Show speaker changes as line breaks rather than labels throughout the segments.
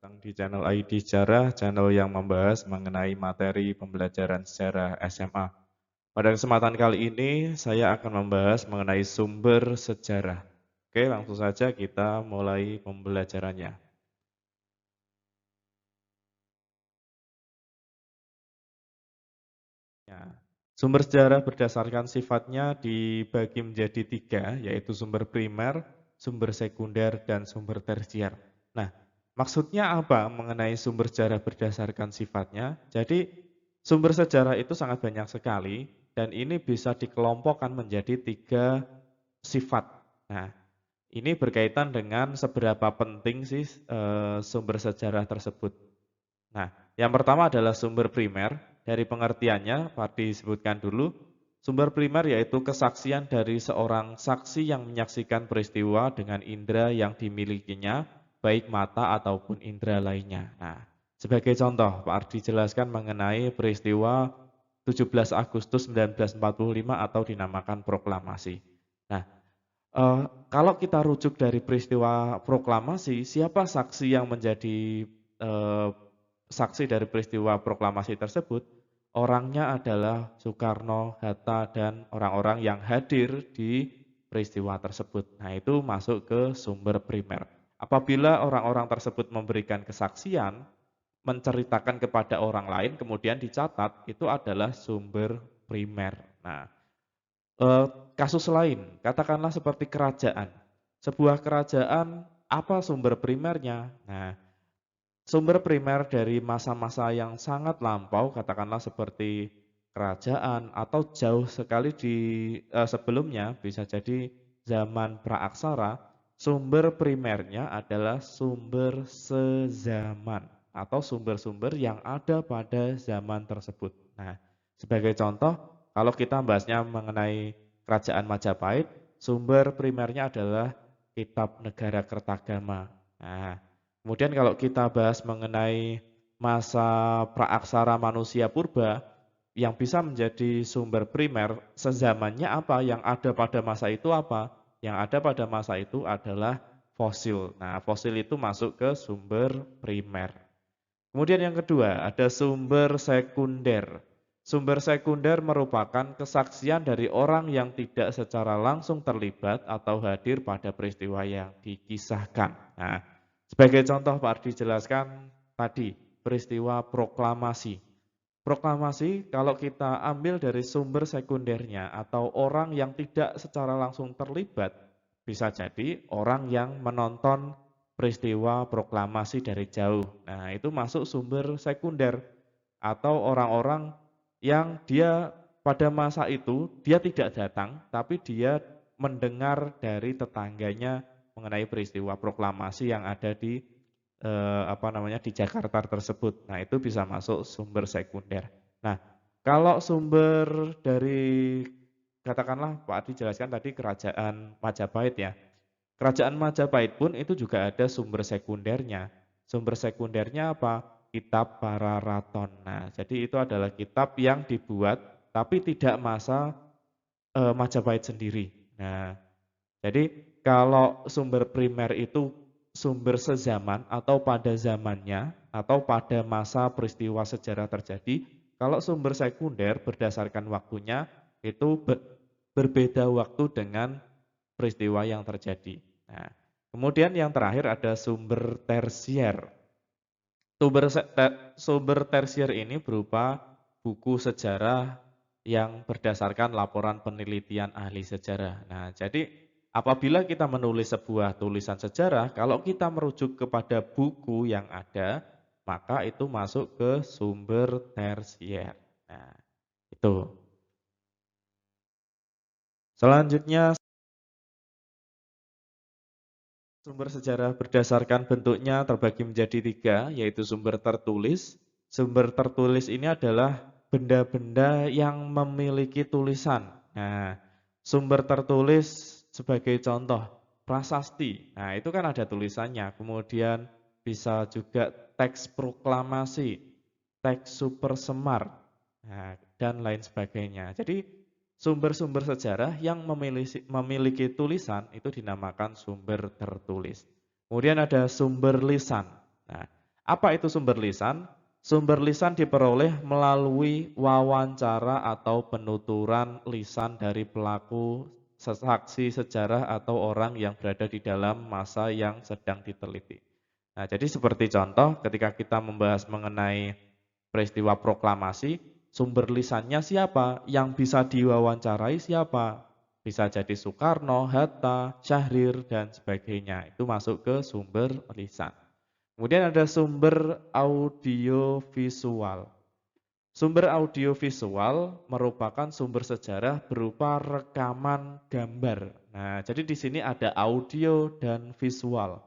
Datang di channel ID Sejarah, channel yang membahas mengenai materi pembelajaran sejarah SMA. Pada kesempatan kali ini, saya akan membahas mengenai sumber sejarah. Oke, langsung saja kita mulai pembelajarannya. Ya, sumber sejarah berdasarkan sifatnya dibagi menjadi tiga, yaitu sumber primer, sumber sekunder, dan sumber tersier. Nah, maksudnya apa mengenai sumber sejarah berdasarkan sifatnya? Jadi, sumber sejarah itu sangat banyak sekali, dan ini bisa dikelompokkan menjadi tiga sifat. Nah, ini berkaitan dengan seberapa penting sih sumber sejarah tersebut. Nah, yang pertama adalah sumber primer. Dari pengertiannya, Pak disebutkan dulu, sumber primer yaitu kesaksian dari seorang saksi yang menyaksikan peristiwa dengan indera yang dimilikinya, baik mata ataupun indera lainnya. Nah, sebagai contoh, Pak Ardi jelaskan mengenai peristiwa 17 Agustus 1945 atau dinamakan proklamasi. Nah, kalau kita rujuk dari peristiwa proklamasi, siapa saksi yang menjadi eh, saksi dari peristiwa proklamasi tersebut? Orangnya adalah Soekarno, Hatta, dan orang-orang yang hadir di peristiwa tersebut. Nah, itu masuk ke sumber primer. Apabila orang-orang tersebut memberikan kesaksian, menceritakan kepada orang lain, kemudian dicatat, itu adalah sumber primer. Nah, Eee, kasus lain, katakanlah seperti kerajaan. Sebuah kerajaan, apa sumber primernya? Nah, sumber primer dari masa-masa yang sangat lampau, katakanlah seperti kerajaan atau jauh sekali sebelumnya, bisa jadi zaman praaksara, sumber primernya adalah sumber sezaman atau sumber-sumber yang ada pada zaman tersebut. Nah, sebagai contoh, kalau kita bahasnya mengenai kerajaan Majapahit, sumber primernya adalah Kitab Negara Kertagama. Nah, kemudian kalau kita bahas mengenai masa praaksara manusia purba, yang bisa menjadi sumber primer sezamannya apa, yang ada pada masa itu apa? Yang ada pada masa itu adalah fosil. Nah, fosil itu masuk ke sumber primer. Kemudian yang kedua, ada sumber sekunder. Sumber sekunder merupakan kesaksian dari orang yang tidak secara langsung terlibat atau hadir pada peristiwa yang dikisahkan. Nah, sebagai contoh Pak Ardi jelaskan tadi, peristiwa proklamasi. Proklamasi kalau kita ambil dari sumber sekundernya atau orang yang tidak secara langsung terlibat, bisa jadi orang yang menonton peristiwa proklamasi dari jauh. Nah, itu masuk sumber sekunder atau orang-orang yang dia pada masa itu dia tidak datang, tapi dia mendengar dari tetangganya mengenai peristiwa proklamasi yang ada di di Jakarta tersebut. Nah, itu bisa masuk sumber sekunder. Nah, kalau sumber dari katakanlah Pak Adi jelaskan tadi kerajaan Majapahit ya. Kerajaan Majapahit pun itu juga ada sumber sekundernya. Sumber sekundernya apa? Kitab Pararaton. Nah, jadi itu adalah kitab yang dibuat tapi tidak masa Majapahit sendiri. Nah, jadi kalau sumber primer itu sumber sezaman atau pada zamannya atau pada masa peristiwa sejarah terjadi, kalau sumber sekunder berdasarkan waktunya itu berbeda waktu dengan peristiwa yang terjadi. Nah, kemudian yang terakhir ada sumber tersier. Sumber tersier ini berupa buku sejarah yang berdasarkan laporan penelitian ahli sejarah. Nah, jadi apabila kita menulis sebuah tulisan sejarah, kalau kita merujuk kepada buku yang ada, maka itu masuk ke sumber tersier. Nah, itu. Selanjutnya sumber sejarah berdasarkan bentuknya terbagi menjadi tiga, yaitu sumber tertulis. Sumber tertulis ini adalah benda-benda yang memiliki tulisan. Nah, sumber tertulis sebagai contoh, prasasti. Nah, itu kan ada tulisannya. Kemudian bisa juga teks proklamasi, teks super semar, nah, dan lain sebagainya. Jadi sumber-sumber sejarah yang memiliki tulisan itu dinamakan sumber tertulis. Kemudian ada sumber lisan. Nah, Apa itu sumber lisan? Sumber lisan diperoleh melalui wawancara atau penuturan lisan dari pelaku saksi sejarah atau orang yang berada di dalam masa yang sedang diteliti. Nah, jadi seperti contoh ketika kita membahas mengenai peristiwa proklamasi, sumber lisannya siapa? Yang bisa diwawancarai siapa? Bisa jadi Soekarno, Hatta, Syahrir, dan sebagainya. Itu masuk ke sumber lisan. Kemudian ada sumber audiovisual. Sumber audiovisual merupakan sumber sejarah berupa rekaman gambar. Nah, jadi di sini ada audio dan visual.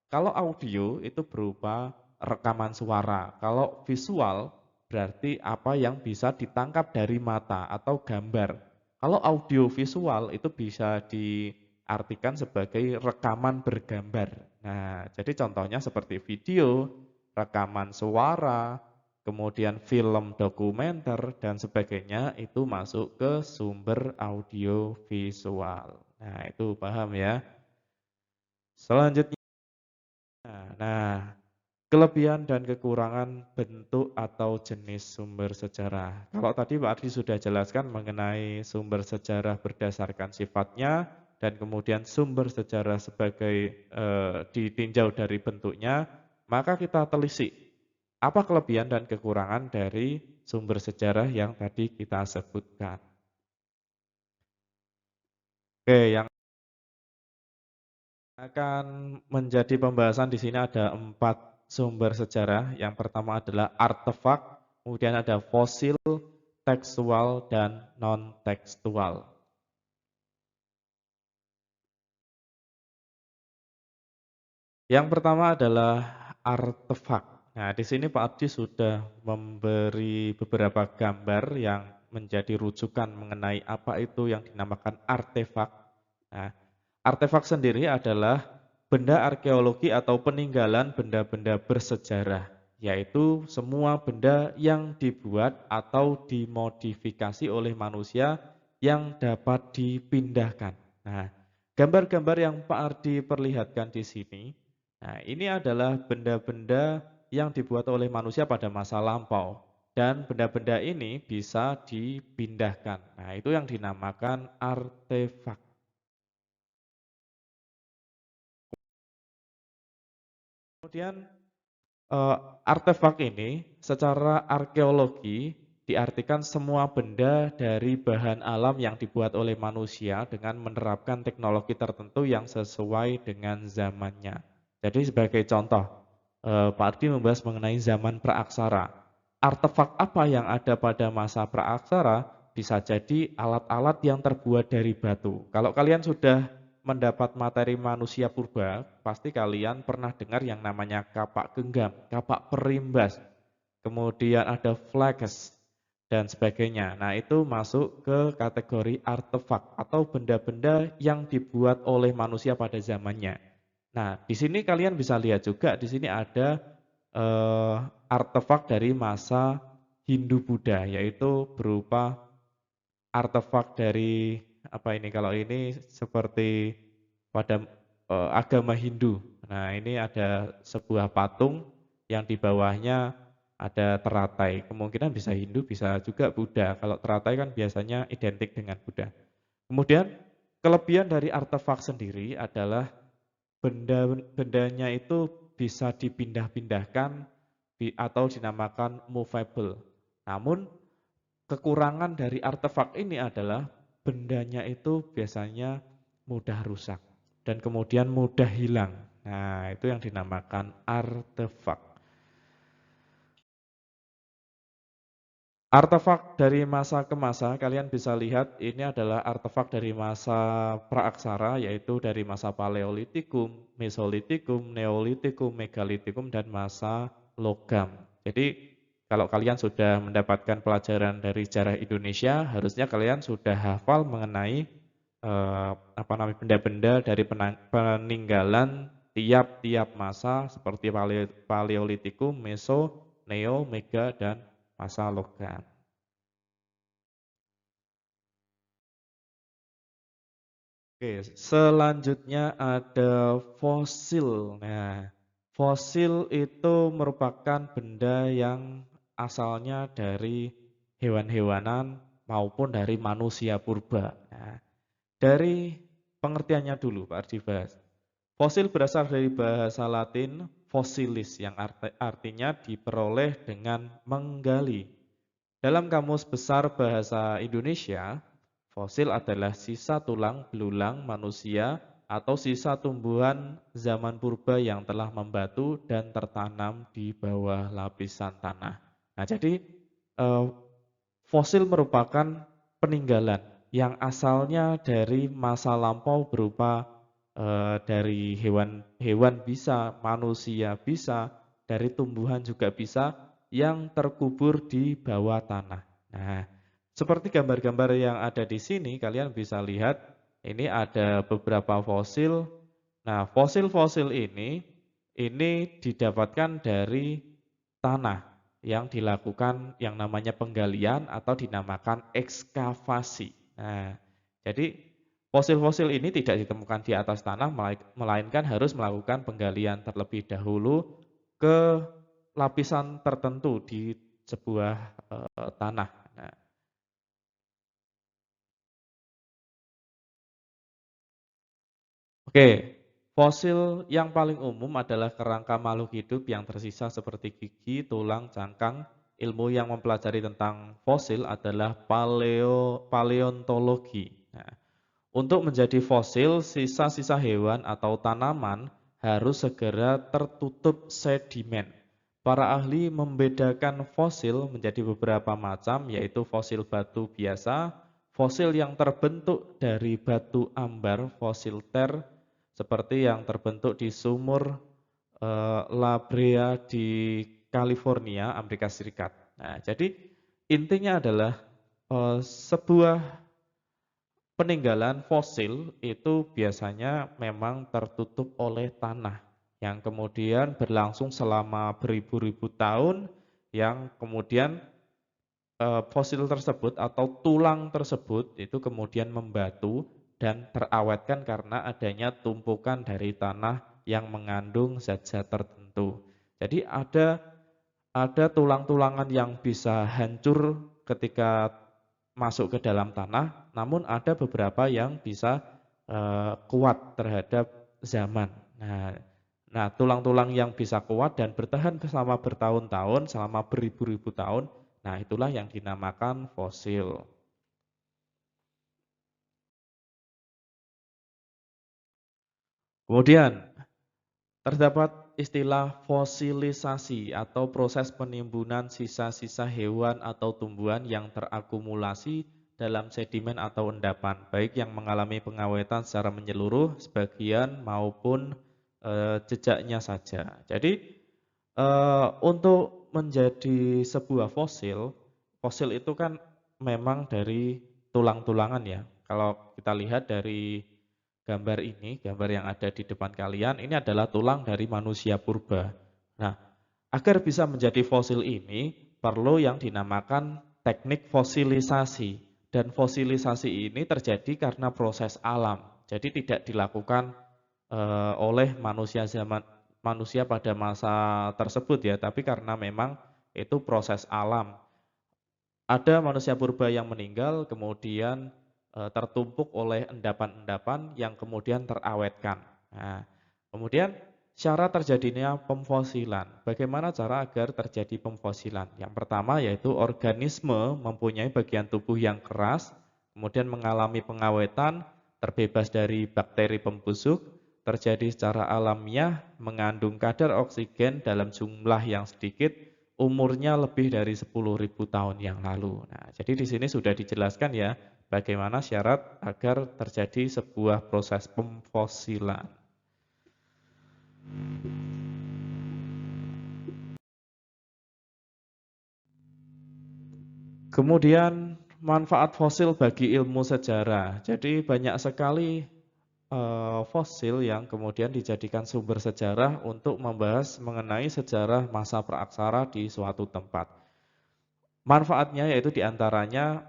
Kalau audio itu berupa rekaman suara. Kalau visual berarti apa yang bisa ditangkap dari mata atau gambar. Kalau audio visual itu bisa diartikan sebagai rekaman bergambar. Nah, jadi contohnya seperti video, rekaman suara, kemudian film dokumenter dan sebagainya itu masuk ke sumber audio visual. Nah, itu paham ya. Selanjutnya, nah, kelebihan dan kekurangan bentuk atau jenis sumber sejarah. Kalau tadi Pak Ardi sudah jelaskan mengenai sumber sejarah berdasarkan sifatnya dan kemudian sumber sejarah sebagai ditinjau dari bentuknya, maka kita telisik apa kelebihan dan kekurangan dari sumber sejarah yang tadi kita sebutkan. Oke, yang akan menjadi pembahasan di sini ada 4 sumber sejarah. Yang pertama adalah artefak, kemudian ada fosil, tekstual, dan non-tekstual. Yang pertama adalah artefak. Nah, di sini Pak Abdi sudah memberi beberapa gambar yang menjadi rujukan mengenai apa itu yang dinamakan artefak. Nah, artefak sendiri adalah benda arkeologi atau peninggalan benda-benda bersejarah, yaitu semua benda yang dibuat atau dimodifikasi oleh manusia yang dapat dipindahkan. Nah, gambar-gambar yang Pak Ardi perlihatkan di sini, nah ini adalah benda-benda yang dibuat oleh manusia pada masa lampau. Dan benda-benda ini bisa dipindahkan. Nah, itu yang dinamakan artefak. Kemudian artefak ini secara arkeologi diartikan semua benda dari bahan alam yang dibuat oleh manusia dengan menerapkan teknologi tertentu yang sesuai dengan zamannya. Jadi sebagai contoh, Pak Ardi membahas mengenai zaman praaksara. Artefak apa yang ada pada masa praaksara bisa jadi alat-alat yang terbuat dari batu. Kalau kalian sudah mendapat materi manusia purba, pasti kalian pernah dengar yang namanya kapak genggam, kapak perimbas, kemudian ada flages, dan sebagainya. Nah, itu masuk ke kategori artefak atau benda-benda yang dibuat oleh manusia pada zamannya. Nah, di sini kalian bisa lihat juga, di sini ada artefak dari masa Hindu-Buddha, yaitu berupa artefak dari apa ini, kalau ini seperti pada agama Hindu. Nah, ini ada sebuah patung yang di bawahnya ada teratai. Kemungkinan bisa Hindu, bisa juga Buddha. Kalau teratai kan biasanya identik dengan Buddha. Kemudian kelebihan dari artefak sendiri adalah bendanya itu bisa dipindah-pindahkan atau dinamakan movable. Namun kekurangan dari artefak ini adalah bendanya itu biasanya mudah rusak dan kemudian mudah hilang. Nah, itu yang dinamakan artefak. Artefak dari masa ke masa, kalian bisa lihat ini adalah artefak dari masa praaksara, yaitu dari masa Paleolitikum, Mesolitikum, Neolitikum, Megalitikum, dan masa logam. Jadi kalau kalian sudah mendapatkan pelajaran dari sejarah Indonesia, harusnya kalian sudah hafal mengenai apa namanya benda-benda dari peninggalan tiap-tiap masa seperti Paleolitikum, Meso, Neo, Mega, dan masa logam. Oke, selanjutnya ada fosil. Nah, Fosil itu merupakan benda yang asalnya dari hewan-hewanan maupun dari manusia purba. Nah, dari pengertiannya dulu Pak Ardi bahas. Fosil berasal dari bahasa Latin fossilis yang artinya diperoleh dengan menggali. Dalam Kamus Besar Bahasa Indonesia, fosil adalah sisa tulang belulang manusia atau sisa tumbuhan zaman purba yang telah membatu dan tertanam di bawah lapisan tanah. Nah, jadi eh, fosil merupakan peninggalan yang asalnya dari masa lampau berupa dari hewan-hewan bisa, manusia bisa, dari tumbuhan juga bisa yang terkubur di bawah tanah. Nah, seperti gambar-gambar yang ada di sini, kalian bisa lihat ini ada beberapa fosil. Nah, fosil-fosil ini didapatkan dari tanah yang dilakukan yang namanya penggalian atau dinamakan ekskavasi. Nah, jadi fosil-fosil ini tidak ditemukan di atas tanah, melainkan harus melakukan penggalian terlebih dahulu ke lapisan tertentu di sebuah tanah. Nah, oke, fosil yang paling umum adalah kerangka makhluk hidup yang tersisa seperti gigi, tulang, cangkang. Ilmu yang mempelajari tentang fosil adalah paleontologi. Nah, untuk menjadi fosil, sisa-sisa hewan atau tanaman harus segera tertutup sedimen. Para ahli membedakan fosil menjadi beberapa macam, yaitu fosil batu biasa, fosil yang terbentuk dari batu ambar, fosil ter, seperti yang terbentuk di sumur La Brea di California, Amerika Serikat. Nah, jadi intinya adalah sebuah peninggalan fosil itu biasanya memang tertutup oleh tanah yang kemudian berlangsung selama beribu-ribu tahun yang kemudian fosil tersebut atau tulang tersebut itu kemudian membatu dan terawetkan karena adanya tumpukan dari tanah yang mengandung zat-zat tertentu. Jadi ada tulang-tulangan yang bisa hancur ketika masuk ke dalam tanah, namun ada beberapa yang bisa kuat terhadap zaman. Nah, nah, tulang-tulang yang bisa kuat dan bertahan selama bertahun-tahun, selama beribu-ribu tahun, nah itulah yang dinamakan fosil. Kemudian terdapat istilah fosilisasi atau proses penimbunan sisa-sisa hewan atau tumbuhan yang terakumulasi dalam sedimen atau endapan, baik yang mengalami pengawetan secara menyeluruh, sebagian maupun jejaknya saja. Jadi untuk menjadi sebuah fosil, fosil itu kan memang dari tulang-tulangan ya. Kalau kita lihat dari gambar ini, gambar yang ada di depan kalian, ini adalah tulang dari manusia purba. Nah, agar bisa menjadi fosil ini, perlu yang dinamakan teknik fosilisasi. Dan fosilisasi ini terjadi karena proses alam. Jadi tidak dilakukan oleh manusia pada masa tersebut ya, tapi karena memang itu proses alam. Ada manusia purba yang meninggal, kemudian tertumpuk oleh endapan-endapan yang kemudian terawetkan. Nah, kemudian syarat terjadinya pemfosilan. Bagaimana cara agar terjadi pemfosilan? Yang pertama yaitu organisme mempunyai bagian tubuh yang keras, kemudian mengalami pengawetan, terbebas dari bakteri pembusuk, terjadi secara alamiah, mengandung kadar oksigen dalam jumlah yang sedikit, umurnya lebih dari 10.000 tahun yang lalu. Nah, jadi di sini sudah dijelaskan ya bagaimana syarat agar terjadi sebuah proses pemfosilan. Kemudian manfaat fosil bagi ilmu sejarah. Jadi banyak sekali fosil yang kemudian dijadikan sumber sejarah untuk membahas mengenai sejarah masa praaksara di suatu tempat. Manfaatnya yaitu diantaranya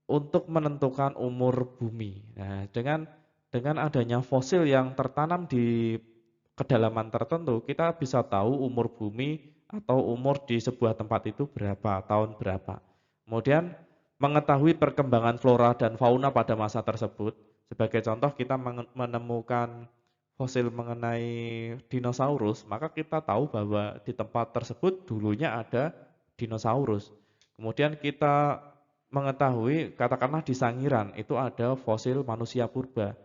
untuk menentukan umur bumi. Nah, dengan adanya fosil yang tertanam di kedalaman tertentu, kita bisa tahu umur bumi atau umur di sebuah tempat itu berapa, tahun berapa. Kemudian mengetahui perkembangan flora dan fauna pada masa tersebut. Sebagai contoh kita menemukan fosil mengenai dinosaurus, maka kita tahu bahwa di tempat tersebut dulunya ada dinosaurus. Kemudian kita mengetahui, katakanlah di Sangiran itu ada fosil manusia purba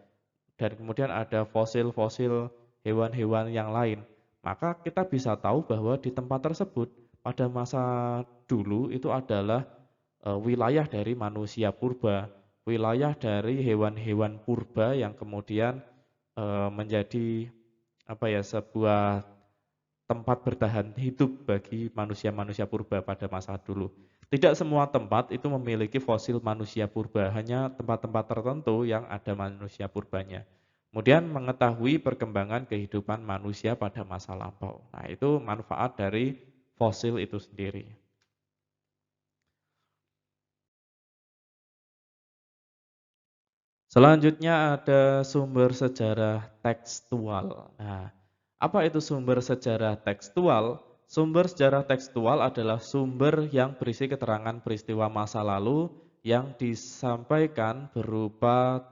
dan kemudian ada fosil-fosil hewan-hewan yang lain. Maka kita bisa tahu bahwa di tempat tersebut pada masa dulu itu adalah wilayah dari manusia purba, wilayah dari hewan-hewan purba yang kemudian menjadi sebuah tempat bertahan hidup bagi manusia-manusia purba pada masa dulu. Tidak semua tempat itu memiliki fosil manusia purba, hanya tempat-tempat tertentu yang ada manusia purbanya. Kemudian mengetahui perkembangan kehidupan manusia pada masa lampau. Nah, itu manfaat dari fosil itu sendiri. Selanjutnya ada sumber sejarah tekstual. Nah, apa itu sumber sejarah tekstual? Sumber sejarah tekstual adalah sumber yang berisi keterangan peristiwa masa lalu yang disampaikan berupa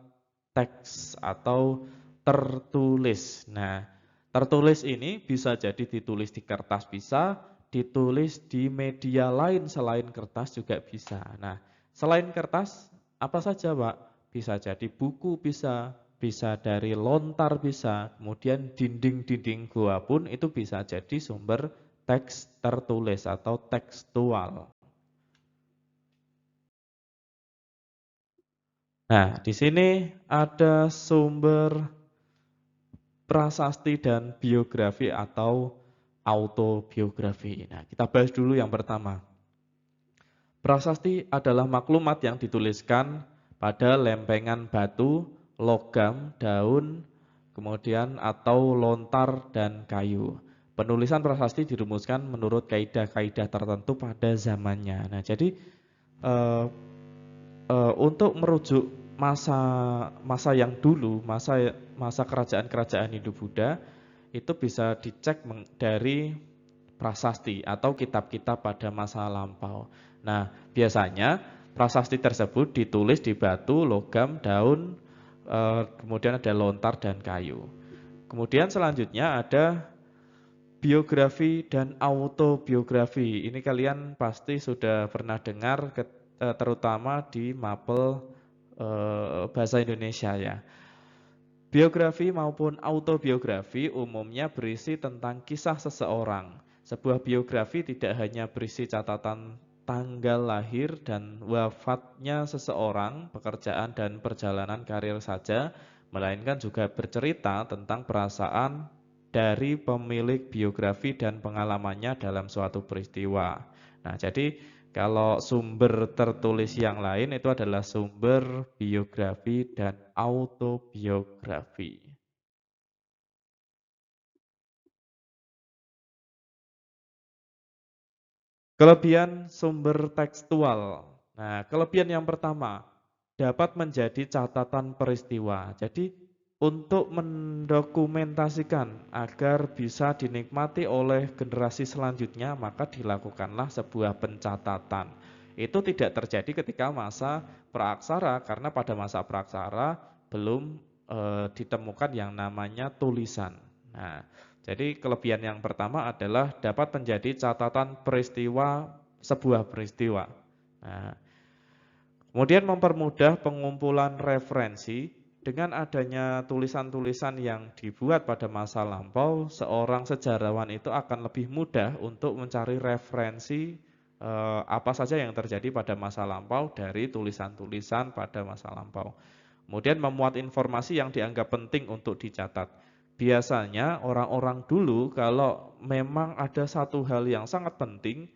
teks atau tertulis. Nah, tertulis ini bisa jadi ditulis di kertas bisa, ditulis di media lain selain kertas juga bisa. Nah, selain kertas, apa saja, Pak? Bisa jadi buku bisa, bisa dari lontar bisa, kemudian dinding-dinding gua pun itu bisa jadi sumber teks tertulis atau tekstual. Nah, di sini ada sumber prasasti dan biografi atau autobiografi. Nah, kita bahas dulu yang pertama. Prasasti adalah maklumat yang dituliskan pada lempengan batu, logam, daun, kemudian atau lontar dan kayu. Penulisan prasasti dirumuskan menurut kaidah-kaidah tertentu pada zamannya. Nah, jadi eh, untuk merujuk masa masa yang dulu, masa kerajaan-kerajaan Hindu-Buddha itu bisa dicek dari prasasti atau kitab-kitab pada masa lampau. Nah, biasanya prasasti tersebut ditulis di batu, logam, daun, kemudian ada lontar dan kayu. Kemudian selanjutnya ada biografi dan autobiografi. Ini kalian pasti sudah pernah dengar terutama di mapel bahasa Indonesia ya. Biografi maupun autobiografi umumnya berisi tentang kisah seseorang. Sebuah biografi tidak hanya berisi catatan tanggal lahir dan wafatnya seseorang, pekerjaan dan perjalanan karir saja, melainkan juga bercerita tentang perasaan dari pemilik biografi dan pengalamannya dalam suatu peristiwa. Nah, jadi kalau sumber tertulis yang lain itu adalah sumber biografi dan autobiografi. Kelebihan sumber tekstual. Nah, kelebihan yang pertama, dapat menjadi catatan peristiwa. Jadi, untuk mendokumentasikan agar bisa dinikmati oleh generasi selanjutnya, maka dilakukanlah sebuah pencatatan. Itu tidak terjadi ketika masa praaksara, karena pada masa praaksara belum ditemukan yang namanya tulisan. Nah, jadi kelebihan yang pertama adalah dapat menjadi catatan peristiwa, sebuah peristiwa. Nah, kemudian mempermudah pengumpulan referensi dengan adanya tulisan-tulisan yang dibuat pada masa lampau, seorang sejarawan itu akan lebih mudah untuk mencari referensi apa saja yang terjadi pada masa lampau dari tulisan-tulisan pada masa lampau. Kemudian memuat informasi yang dianggap penting untuk dicatat. Biasanya orang-orang dulu kalau memang ada satu hal yang sangat penting,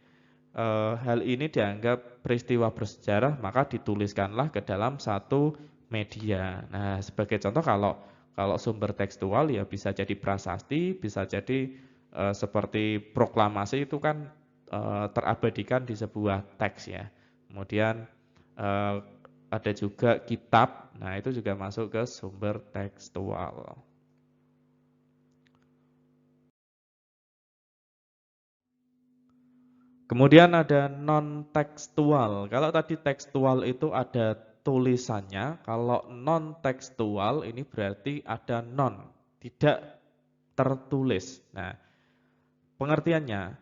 hal ini dianggap peristiwa bersejarah, maka dituliskanlah ke dalam satu media. Nah, sebagai contoh kalau sumber tekstual ya bisa jadi prasasti, bisa jadi seperti proklamasi itu kan terabadikan di sebuah teks ya. Kemudian eh, ada juga kitab, nah itu juga masuk ke sumber tekstual. Kemudian ada non-tekstual. Kalau tadi tekstual itu ada tulisannya, kalau non-tekstual ini berarti ada non, tidak tertulis. Nah, pengertiannya,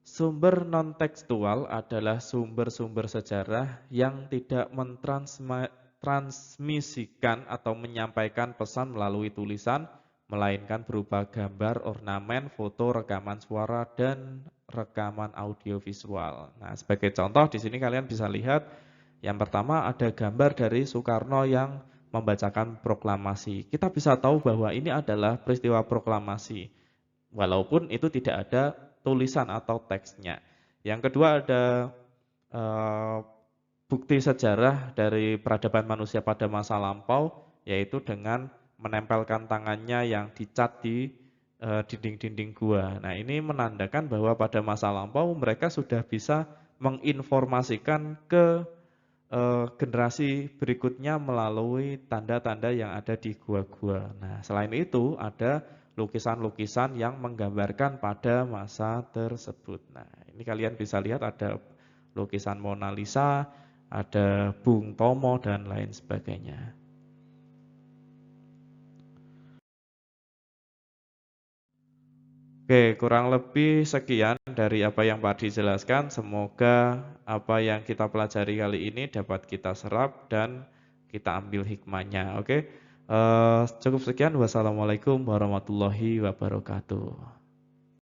sumber non-tekstual adalah sumber-sumber sejarah yang tidak mentransmisikan atau menyampaikan pesan melalui tulisan, melainkan berupa gambar, ornamen, foto, rekaman suara, dan rekaman audiovisual. Nah, sebagai contoh di sini kalian bisa lihat, yang pertama ada gambar dari Soekarno yang membacakan proklamasi. Kita bisa tahu bahwa ini adalah peristiwa proklamasi, walaupun itu tidak ada tulisan atau teksnya. Yang kedua ada eh, bukti sejarah dari peradaban manusia pada masa lampau, yaitu dengan menempelkan tangannya yang dicat di dinding-dinding gua. Nah, ini menandakan bahwa pada masa lampau mereka sudah bisa menginformasikan ke generasi berikutnya melalui tanda-tanda yang ada di gua-gua. Nah, selain itu ada lukisan-lukisan yang menggambarkan pada masa tersebut. Nah, ini kalian bisa lihat ada lukisan Mona Lisa, ada Bung Tomo, dan lain sebagainya. Oke, kurang lebih sekian dari apa yang Pak dijelaskan. Semoga apa yang kita pelajari kali ini dapat kita serap dan kita ambil hikmahnya. Oke, cukup sekian. Wassalamualaikum warahmatullahi wabarakatuh.